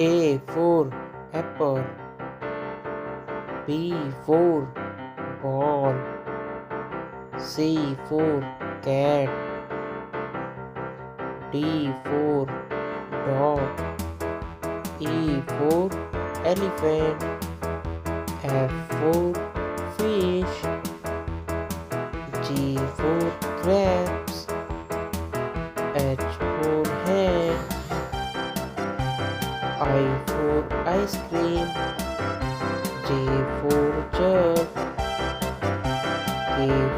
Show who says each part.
Speaker 1: A for apple. B for ball. C for cat. D for dog. E for elephant. F for fish. G for grapes. H for hen. I for ice cream. J for jug. K